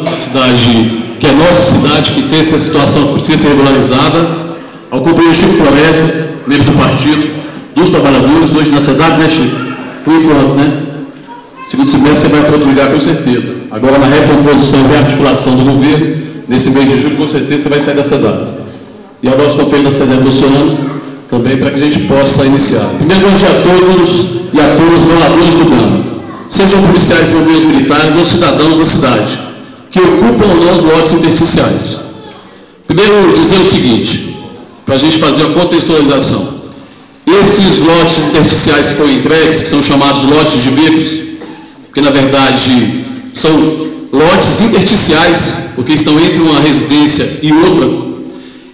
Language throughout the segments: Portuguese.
cidade, que é nossa cidade, que tem essa situação que precisa ser regularizada, ao companheiro Chico Floresta, membro do partido, dos trabalhadores, hoje na cidade, né, Chico? Por enquanto, né? Segundo semestre você vai para outro lugar, com certeza. Agora, na recomposição e rearticulação do governo, nesse mês de julho, com certeza você vai sair da cidade. E ao nosso companheiro da cidade, Luciano, também para que a gente possa iniciar. Primeiro, bom dia a todos e a todas os moradores do Gama, sejam policiais, bombeiros militares ou cidadãos da cidade, que ocupam ou não os lotes intersticiais. Primeiro, dizer o seguinte, para a gente fazer uma contextualização. Esses lotes intersticiais que foram entregues, que são chamados lotes de becos, porque na verdade são lotes intersticiais, porque estão entre uma residência e outra,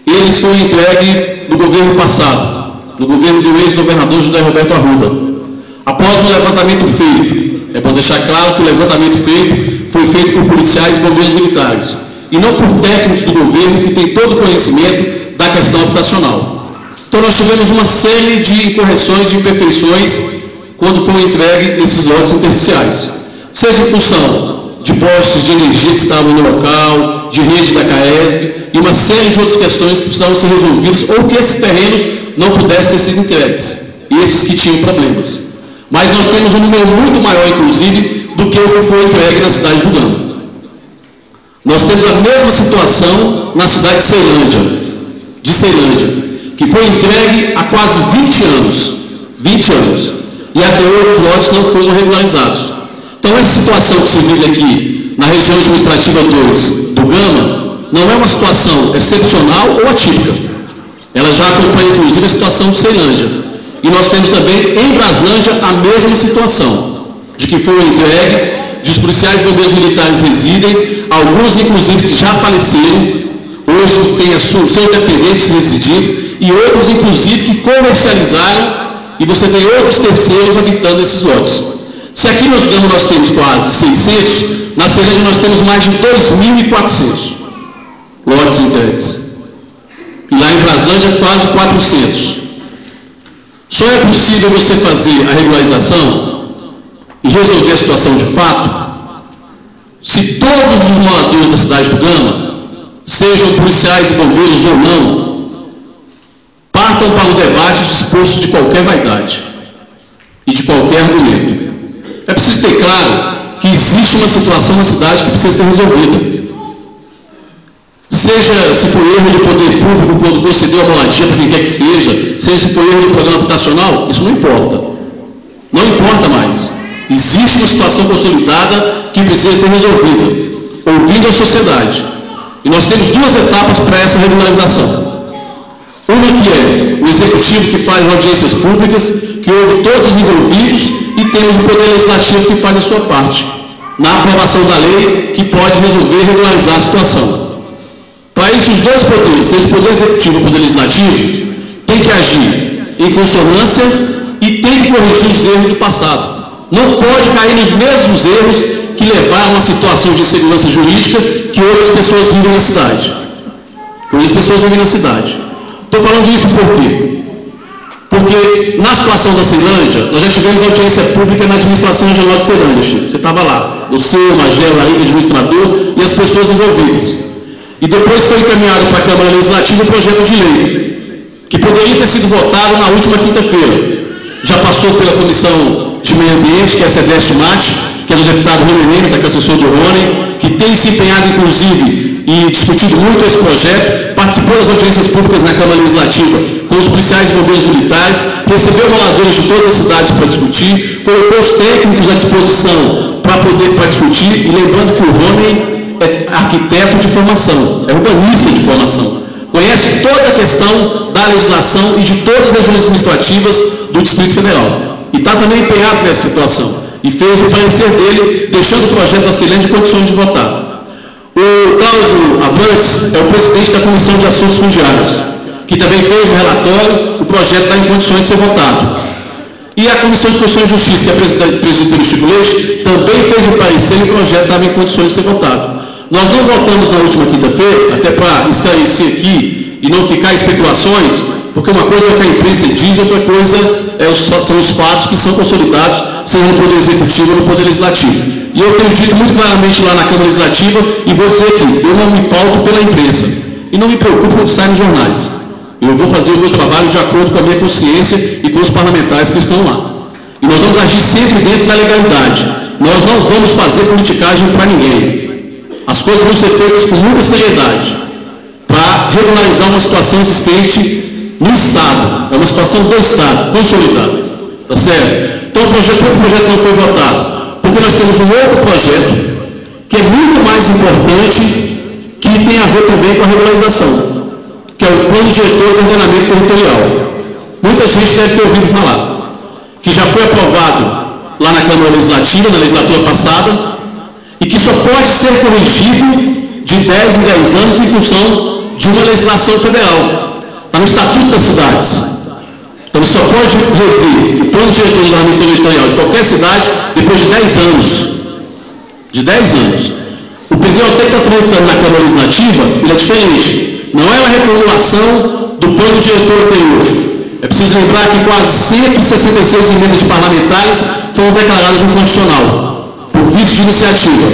eles foram entregues no governo passado, no governo do ex-governador José Roberto Arruda. Após um levantamento feito, é bom deixar claro que o levantamento feito foi feito por policiais e bombeiros militares, e não por técnicos do governo que têm todo o conhecimento da questão habitacional. Então nós tivemos uma série de correções, de imperfeições, quando foram entregues esses lotes intersticiais. Seja em função de postes de energia que estavam no local, de rede da CAESB, e uma série de outras questões que precisavam ser resolvidas, ou que esses terrenos não pudessem ter sido entregues, esses que tinham problemas. Mas nós temos um número muito maior, inclusive, do que o que foi entregue na cidade do Gama. Nós temos a mesma situação na cidade de Ceilândia, que foi entregue há quase 20 anos, e até hoje os lotes não foram regularizados. Então, essa situação que se vive aqui, na região administrativa 2 do Gama, não é uma situação excepcional ou atípica. Ela já acompanha, inclusive, a situação de Ceilândia. E nós temos também, em Braslândia, a mesma situação, de que foram entregues, de os policiais e bombeiros militares residem, alguns, inclusive, que já faleceram, hoje têm os seus dependentes residindo, e outros, inclusive, que comercializaram, e você tem outros terceiros habitando esses lotes. Se aqui no Gama nós temos quase 600, na Ceilândia nós temos mais de 2.400 lotes entregues. E lá em Braslândia, quase 400. Só é possível você fazer a regularização e resolver a situação de fato se todos os moradores da cidade do Gama, sejam policiais e bombeiros ou não, partam para o debate disposto de qualquer vaidade e de qualquer argumento. É preciso ter claro que existe uma situação na cidade que precisa ser resolvida. Seja se for erro do poder público quando concedeu a moradia para quem quer que seja se for erro do programa habitacional, isso não importa. Não importa mais. Existe uma situação consolidada que precisa ser resolvida, ouvindo a sociedade. E nós temos duas etapas para essa regularização. Uma que é o executivo que faz audiências públicas, que ouve todos os envolvidos, e temos o poder legislativo que faz a sua parte, na aprovação da lei que pode resolver e regularizar a situação. Para isso, os dois poderes, seja o poder executivo e o poder legislativo, tem que agir em consonância e tem que corrigir os erros do passado. Não pode cair nos mesmos erros que levaram a uma situação de insegurança jurídica que outras pessoas vivem na cidade. Outras pessoas vivem na cidade. Estou falando isso por quê? Porque na situação da Ceilândia, nós já tivemos audiência pública na administração regional de Ceilândia, Chico. Você estava lá, o seu, o Magelo, o administrador e as pessoas envolvidas. E depois foi encaminhado para a Câmara Legislativa o projeto de lei, que poderia ter sido votado na última quinta-feira. Já passou pela Comissão de Meio Ambiente, que é a Cedeste Mate, que é do deputado Rony Nêmeta, que é assessor do Rony, que tem se empenhado, inclusive, e discutido muito esse projeto, participou das audiências públicas na Câmara Legislativa com os policiais e bombeiros militares, recebeu moradores de todas as cidades para discutir, colocou os técnicos à disposição para discutir, e lembrando que o Rony é arquiteto de formação, é urbanista de formação, conhece toda a questão da legislação e de todas as regiões administrativas do Distrito Federal. E está também empenhado nessa situação. E fez o parecer dele, deixando o projeto da Ceilândia em condições de votar. O Cláudio Abrantes é o presidente da Comissão de Assuntos Fundiários, que também fez o relatório, o projeto está em condições de ser votado. E a Comissão de Constituição e Justiça, que é presidida pelo Chico Leite, também fez o parecer e o projeto estava em condições de ser votado. Nós não votamos na última quinta-feira, até para esclarecer aqui e não ficar especulações, Porque uma coisa é o que a imprensa diz, outra coisa são os fatos que são consolidados, seja no Poder Executivo ou no Poder Legislativo. E eu tenho dito muito claramente lá na Câmara Legislativa, e vou dizer aqui, eu não me pauto pela imprensa, e não me preocupo com o que sai nos jornais. Eu vou fazer o meu trabalho de acordo com a minha consciência e com os parlamentares que estão lá. E nós vamos agir sempre dentro da legalidade. Nós não vamos fazer politicagem para ninguém. As coisas vão ser feitas com muita seriedade, para regularizar uma situação existente no Estado. É uma situação do Estado, consolidada. Tá certo? Então, por que o projeto não foi votado? Porque nós temos um outro projeto, que é muito mais importante, que tem a ver também com a regularização, que é o Plano Diretor de Ordenamento Territorial. Muita gente deve ter ouvido falar, que já foi aprovado lá na Câmara Legislativa, na legislatura passada, e que só pode ser corrigido de 10 em 10 anos em função de uma legislação federal. Está no Estatuto das Cidades. Então, só pode rever o Plano Diretor de Ordenamento Territorial de qualquer cidade depois de 10 anos. De 10 anos. O PDOT que está tramitando na Câmara Legislativa, ele é diferente. Não é uma reformulação do Plano Diretor anterior. É preciso lembrar que quase 166 emendas de parlamentares foram declaradas inconstitucional, por vício de iniciativa,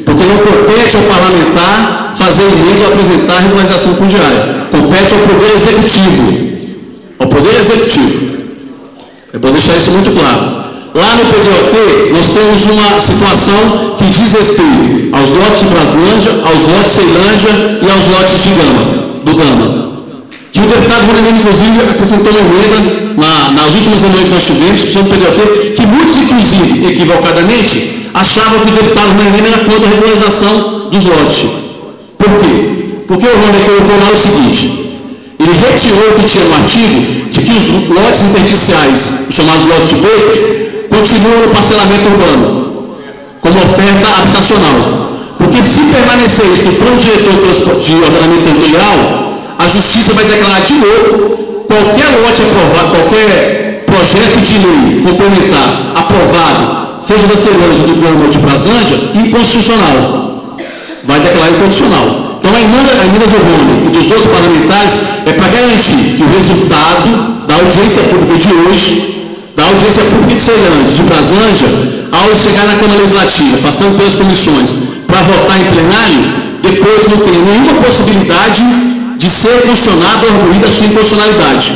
porque não compete ao parlamentar fazer emenda ou apresentar a regularização fundiária. Compete ao Poder Executivo. Ao Poder Executivo. É bom deixar isso muito claro. Lá no PDOT, nós temos uma situação que diz respeito aos lotes de Braslândia, aos lotes de Ceilândia e aos lotes de Gama. Que o deputado Vanderlei, inclusive, apresentou uma emenda nas últimas reuniões que nós tivemos, discussão do PDOT, que muitos, inclusive, equivocadamente, achavam que o deputado Vanderlei era contra a regularização dos lotes. Por quê? Porque o Vanderlei colocou lá o seguinte: ele retirou o que tinha no artigo de que os lotes interstíciais, os chamados lotes de peito, continuam no parcelamento urbano, como oferta habitacional. Porque se permanecer isso no Plano Diretor de Ordenamento Territorial, a Justiça vai declarar de novo qualquer lote aprovado, qualquer projeto de lei complementar aprovado, seja da Ceilândia, do Gama ou de Braslândia, inconstitucional. Vai declarar inconstitucional. Então, a emenda do Rony e dos outros parlamentares é para garantir que o resultado da audiência pública de hoje, da audiência pública de Ceilândia, de Braslândia, ao chegar na Câmara Legislativa, passando pelas comissões, para votar em plenário, depois não tem nenhuma possibilidade de ser constitucionado ou arguída a sua inconstitucionalidade.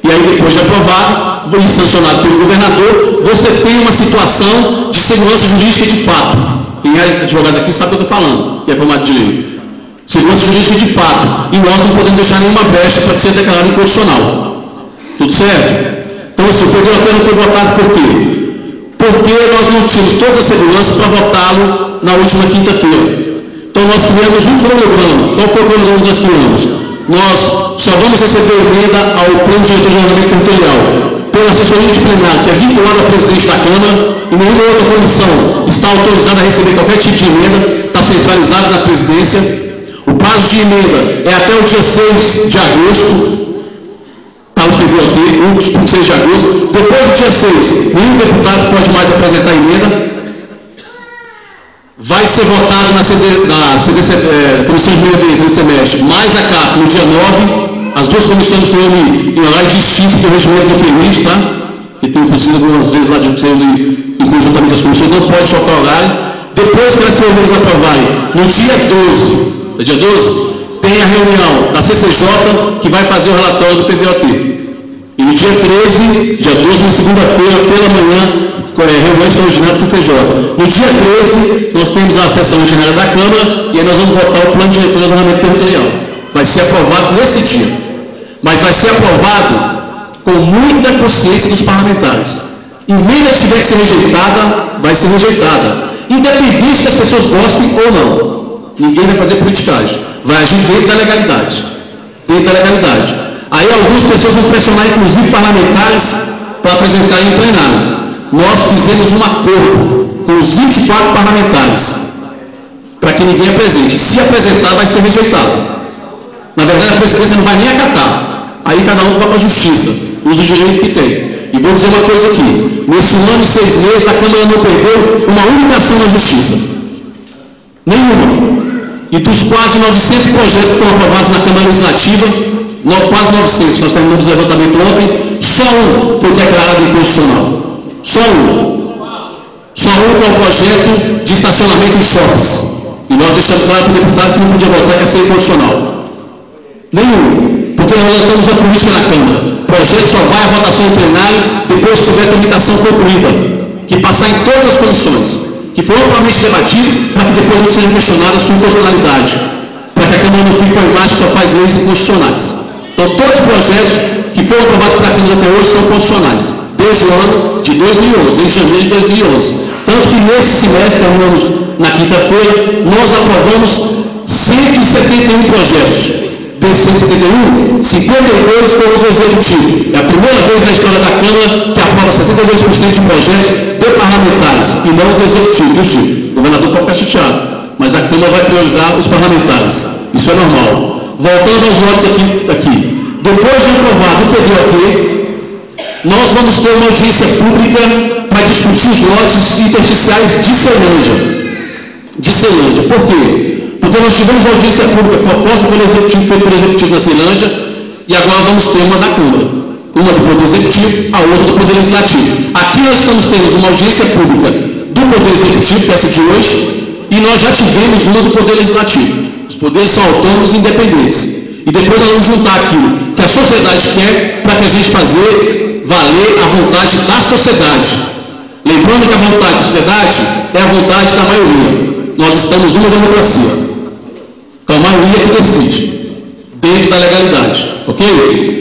E aí, depois de aprovado e sancionado pelo governador, você tem uma situação de segurança jurídica de fato. Quem é advogado aqui sabe o que eu estou falando, que é formado de lei. Segurança jurídica de fato. E nós não podemos deixar nenhuma brecha para ser declarado inconstitucional. Tudo certo? Então, assim, o PDOT não foi votado por quê? Porque nós não tínhamos toda a segurança para votá-lo na última quinta-feira. Então, nós criamos um cronograma. Qual foi o cronograma que nós criamos? Nós só vamos receber emenda ao Plano Diretor de Ordenamento Territorial pela assessoria de plenário, que é vinculada ao presidente da Câmara, e nenhuma outra comissão está autorizada a receber qualquer tipo de emenda, está centralizado na presidência. O prazo de emenda é até o dia 6 de agosto, para o PDOT, 6 de agosto. Depois do dia 6, nenhum deputado pode mais apresentar emenda. Vai ser votado na Comissão de Meio Ambiente no semestre, mais a CAF no dia 9. As duas comissões se reúnem em horário distinto, que o regimento não permite, tá? Que tem acontecido algumas vezes lá de se reunir em conjuntamente as comissões, não pode chocar o horário. Depois que elas se aprovarem, no dia 12, tem a reunião da CCJ, que vai fazer o relatório do PDOT. E no dia 13, dia 12, na segunda-feira, pela manhã, reunião extraordinária do CCJ. No dia 13, nós temos a sessão ordinária da Câmara, e aí nós vamos votar o Plano Diretor de Ordenamento Territorial. Vai ser aprovado nesse dia. Mas vai ser aprovado com muita consciência dos parlamentares. Emenda que tiver que ser rejeitada, vai ser rejeitada. Independente se as pessoas gostem ou não. Ninguém vai fazer politicagem. Vai agir dentro da legalidade. Dentro da legalidade. Aí algumas pessoas vão pressionar, inclusive parlamentares, para apresentar em plenário. Nós fizemos um acordo com os 24 parlamentares, para que ninguém apresente. Se apresentar, vai ser rejeitado. Na verdade, a presidência não vai nem acatar. Aí cada um vai para a justiça, usa o direito que tem. E vou dizer uma coisa aqui: nesse ano e 6 meses, a Câmara não perdeu uma única ação na justiça. Nenhuma. E dos quase 900 projetos que foram aprovados na Câmara Legislativa, quase 900, nós terminamos o levantamento ontem, só um foi declarado inconstitucional. Só um. Só um, que é o projeto de estacionamento em shoppings. E nós deixamos claro para o deputado que não podia votar, que ia ser inconstitucional. Nenhum. Porque nós votamos a política na Câmara. O projeto só vai à votação em plenário depois que tiver a tramitação concluída, que passar em todas as comissões, que foi amplamente debatido, para que depois não seja questionada a sua inconstitucionalidade, para que a Câmara não fique com a imagem que só faz leis inconstitucionais. Então, todos os projetos que foram aprovados pela Câmara até hoje são constitucionais, desde o ano de 2011, desde janeiro de 2011. Tanto que nesse semestre, terminamos na quinta-feira, nós aprovamos 171 projetos. Desses 171, 52 foram do Executivo. É a primeira vez na história da Câmara que aprova 62% de projetos de parlamentares, e não do Executivo, viu, Chico? O governador pode ficar chateado, mas a Câmara vai priorizar os parlamentares. Isso é normal. Voltando aos votos aqui. Depois de aprovado o PDOT, nós vamos ter uma audiência pública para discutir os lotes intersticiais de Ceilândia. Por quê? Porque nós tivemos uma audiência pública proposta pelo Executivo, feita pelo Executivo da Ceilândia, e agora vamos ter uma da Câmara. Uma do Poder Executivo, a outra do Poder Legislativo. Aqui nós estamos tendo uma audiência pública do Poder Executivo, que é essa de hoje, e nós já tivemos uma do Poder Legislativo. Os poderes são autônomos e independentes. E depois nós vamos juntar aquilo que a sociedade quer para que a gente fazer valer a vontade da sociedade. Lembrando que a vontade da sociedade é a vontade da maioria. Nós estamos numa democracia. Então a maioria que decide, dentro da legalidade. Ok?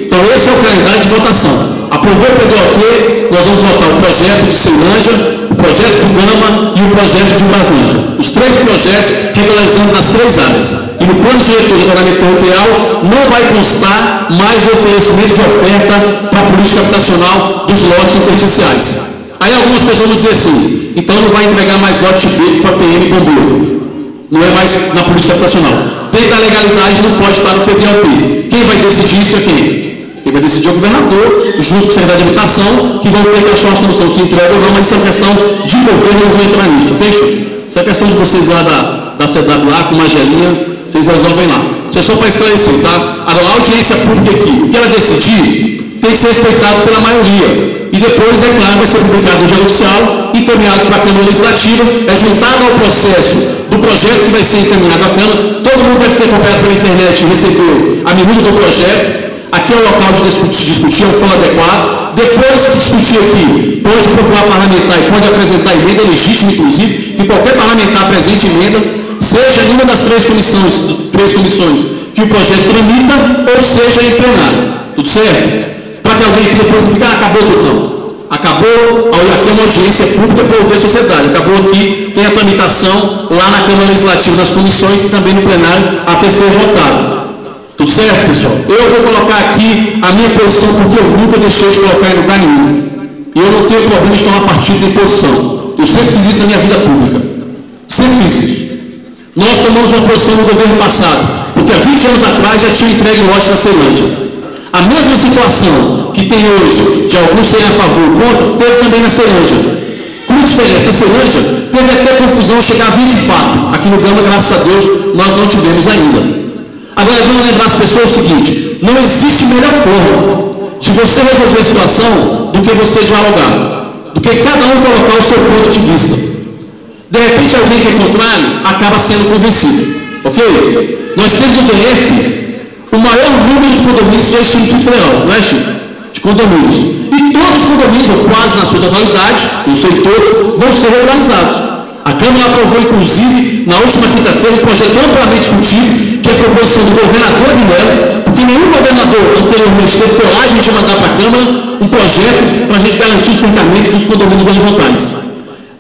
Então esse é o calendário de votação. Aprovou o PDOT, nós vamos votar o projeto de Ceilândia, o projeto do Gama e o projeto de Braslândia. Os três projetos regularizando nas três áreas. E no plano diretor de ordenamento territorial não vai constar mais o oferecimento de oferta para a política habitacional dos lotes intersticiais. Aí algumas pessoas vão dizer assim, então não vai entregar mais lote B para PM e bombeiro. Não é mais na política habitacional. Dentro da legalidade não pode estar no PDOT. Quem vai decidir isso é quem? Quem vai decidir é o governador, junto com o secretário de Habitação, que vão ter que achar uma solução, se entrega ou não, mas isso é uma questão de governo, eu não vou entrar nisso, ok, Chico? Isso é questão de vocês lá da CWA, com Magelinha, vocês resolvem lá. Isso é só para esclarecer, tá? Agora, a audiência pública aqui, o que ela decidir, tem que ser respeitado pela maioria. E depois, é claro, vai ser publicado no Diário Oficial, encaminhado para a Câmara Legislativa, é juntado ao processo do projeto que vai ser encaminhado à Câmara. Todo mundo deve ter acompanhado pela internet e recebeu a minuta do projeto. Aqui é o local de discutir, é o fórum adequado. Depois que discutir aqui, pode procurar parlamentar e pode apresentar emenda, é legítimo, inclusive, que qualquer parlamentar apresente emenda, seja em uma das três comissões que o projeto tramita, ou seja em plenário. Tudo certo? Para que alguém que depois não fique, acabou tudo, não. Acabou, aqui é uma audiência pública para ouvir a sociedade. Acabou aqui, tem a tramitação lá na Câmara Legislativa, nas comissões e também no plenário, até ser votado. Tudo certo, pessoal? Eu vou colocar aqui a minha posição, porque eu nunca deixei de colocar em lugar nenhum. E eu não tenho problema de tomar partido de posição. Eu sempre fiz isso na minha vida pública. Sempre fiz isso. Nós tomamos uma posição no governo passado, porque há 20 anos atrás já tinha entregue o lote da Ceilândia. A mesma situação que tem hoje, de alguns serem a favor ou contra, teve também na Ceilândia. Com diferença, na Ceilândia teve até confusão chegar a 24. Aqui no Gama, graças a Deus, nós não tivemos ainda. Agora, vamos lembrar as pessoas o seguinte, não existe melhor forma de você resolver a situação do que você dialogar, do que cada um colocar o seu ponto de vista. De repente, alguém que é contrário acaba sendo convencido. Ok? Nós temos no DF o maior número de condomínios já existe no Distrito Federal, não é, Chico? De condomínios. E todos os condomínios, ou quase na sua totalidade, não sei todos, vão ser regularizados. A Câmara aprovou, inclusive, na última quinta-feira, um projeto amplamente discutido, que é a proposição do governador de Melo, porque nenhum governador anteriormente teve coragem de mandar para a Câmara um projeto para a gente garantir o surgimento dos condomínios horizontais.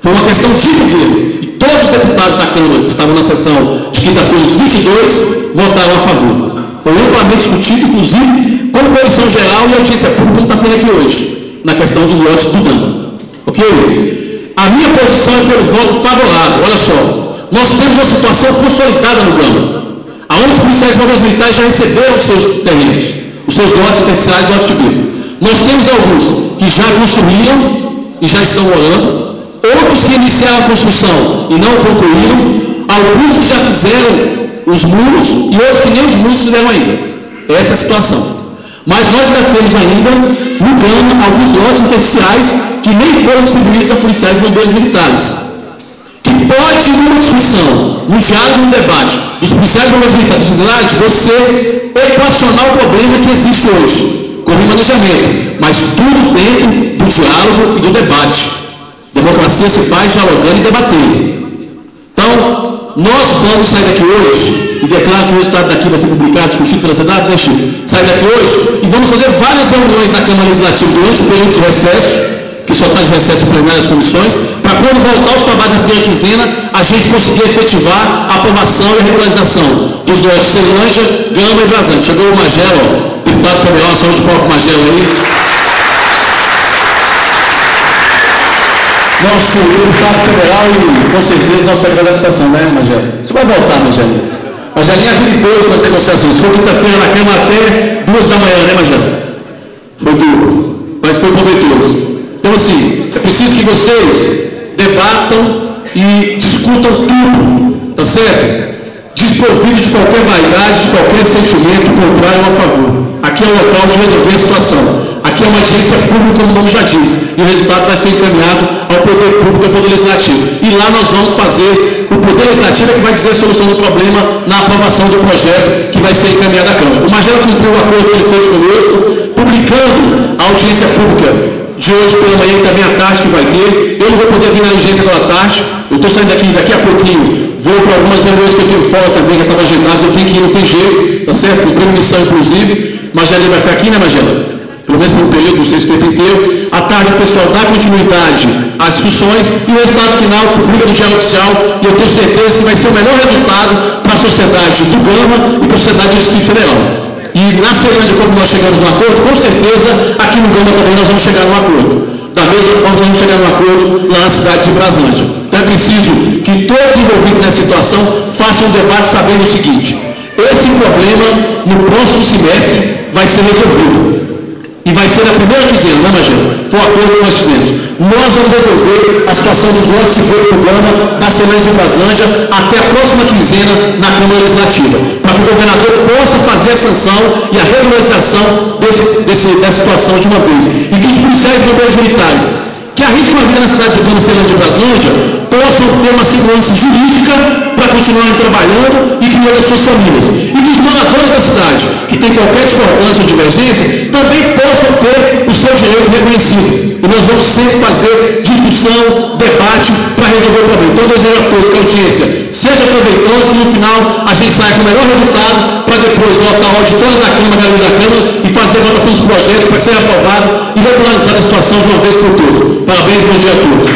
Foi uma questão de governo. E todos os deputados da Câmara que estavam na sessão de quinta-feira, os 22, votaram a favor. Foi amplamente discutido, inclusive, com a comissão geral e a audiência pública, como está tendo aqui hoje, na questão dos lotes do Gama. Ok? A minha posição é pelo voto favorável. Olha só, nós temos uma situação consolidada no Gama, aonde os policiais militares já receberam os seus terrenos, os seus lotes intersticiais, lotes de bico. Nós temos alguns que já construíram e já estão morando, outros que iniciaram a construção e não concluíram, alguns que já fizeram os muros e outros que nem os muros fizeram ainda. Essa é a situação. Mas nós ainda temos ainda, no Gama, alguns lotes intersticiais que nem foram distribuídos a policiais e bombeiros militares. Que pode, numa discussão, num diálogo, num debate, dos policiais e bombeiros militares, você equacionar o problema que existe hoje, com o remanejamento, mas tudo dentro do diálogo e do debate. Democracia se faz dialogando e debatendo. Então, nós vamos sair daqui hoje, e declaro que o resultado daqui vai ser publicado, discutido pela SEDAP, né, Chico? Sair daqui hoje e vamos fazer várias reuniões na Câmara Legislativa durante o período de recesso, que só está de recesso plenário das comissões, para quando voltar aos trabalhos da primeira quinzena, a gente conseguir efetivar a aprovação e a regularização dos lotes Ceilândia, Gama e Brasante. Chegou o Magelo, deputado federal, saúde próprio Magelo aí. Nosso deputado federal e, com certeza, nosso secretário de habitação, né, Magelo? Você vai voltar, Magelo? Magelinho habilitou nas negociações. Foi quinta-feira na Câmara até 2 da manhã, né, Magelo? Foi duro, mas foi proveitoso. Então, assim, é preciso que vocês debatam e discutam tudo, tá certo? Desprovidos de qualquer vaidade, de qualquer sentimento contrário ou a favor. Aqui é o local de resolver a situação. Aqui é uma audiência pública, como o nome já diz, e o resultado vai ser encaminhado ao poder público e ao poder legislativo. E lá nós vamos fazer, o poder legislativo é que vai dizer a solução do problema na aprovação do projeto que vai ser encaminhado à Câmara. O Magelo cumpriu o acordo que ele fez conosco, publicando a audiência pública de hoje pela manhã e também à tarde que vai ter. Eu não vou poder vir na audiência pela tarde, eu estou saindo daqui a pouquinho, vou para algumas reuniões que eu tenho fora também, que estavam agendadas, eu tenho que ir, não tem jeito, tá certo? Com permissão, inclusive. Magelo vai ficar aqui, né, Magelo? Pelo menos por um período, não sei se o tempo inteiro. À tarde o pessoal dá continuidade às discussões e o resultado final publica no Diário Oficial, e eu tenho certeza que vai ser o melhor resultado para a sociedade do Gama e para a sociedade do Distrito Federal. E na Ceilândia, como nós chegamos no acordo, com certeza aqui no Gama também nós vamos chegar num acordo. Da mesma forma que nós vamos chegar num acordo lá na cidade de Braslândia. Então é preciso que todos envolvidos nessa situação façam um debate sabendo o seguinte: esse problema no próximo semestre vai ser resolvido. E vai ser na primeira quinzena, né, Magelo? Foi o acordo que nós fizemos. Nós vamos resolver a situação dos lotes de feito do Gama, da Ceilândia e Braslândia, até a próxima quinzena na Câmara Legislativa, para que o governador possa fazer a sanção e a regularização dessa situação de uma vez. E que os policiais e bombeiros militares que arriscam a vida na cidade do Gama, Ceilândia e Braslândia possam ter uma segurança jurídica para continuarem trabalhando e criando as suas famílias. E que os moradores da cidade, que têm qualquer discordância ou divergência, também possam ter o seu direito reconhecido. E nós vamos sempre fazer discussão, debate para resolver o problema. Então, eu desejo a todos que a audiência seja proveitosa, que no final a gente saia com o melhor resultado para depois lotar o auditório da Câmara, a galeria da Câmara e fazer a votação dos projetos para que seja aprovado e regularizar a situação de uma vez por todas. Parabéns, bom dia a todos.